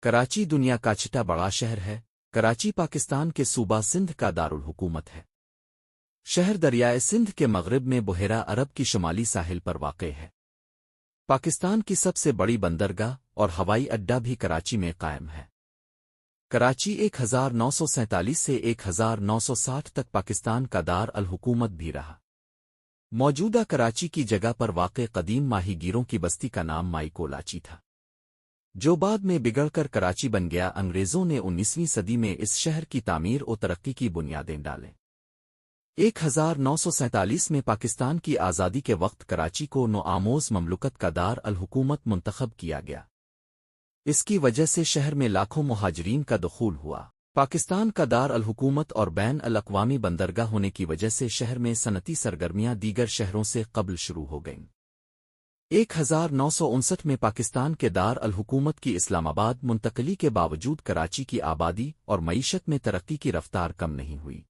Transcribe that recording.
کراچی دنیا کا چھٹا بڑا شہر ہے۔ کراچی پاکستان کے صوبہ سندھ کا دارالحکومت ہے۔ شہر دریائے سندھ کے مغرب میں بحیرہ عرب کی شمالی ساحل پر واقع ہے۔ پاکستان کی سب سے بڑی بندرگاہ اور ہوائی اڈہ بھی کراچی میں قائم ہے۔ کراچی 1947 سے 1960 تک پاکستان کا دار الحکومت بھی رہا۔ موجودہ کراچی کی جگہ پر واقع قدیم ماہی گیروں کی بستی کا نام مائی کولاچی تھا، جو بعد میں بگڑ کر کراچی بن گیا۔ انگریزوں نے 19ویں صدی میں اس شہر کی تعمیر و ترقی کی بنیادیں ڈالیں۔ 1947 میں پاکستان کی آزادی کے وقت کراچی کو نو آموز مملکت کا دار الحکومت منتخب کیا گیا۔ اس کی وجہ سے شہر میں لاکھوں مہاجرین کا دخول ہوا۔ پاکستان کا دار الحکومت اور بین الاقوامی بندرگاہ ہونے کی وجہ سے شہر میں صنعتی سرگرمیاں دیگر شہروں سے قبل شروع ہو گئیں۔ 1959 میں پاکستان کے دار الحکومت کی اسلام آباد منتقلی کے باوجود کراچی کی آبادی اور معیشت میں ترقی کی رفتار کم نہیں ہوئی۔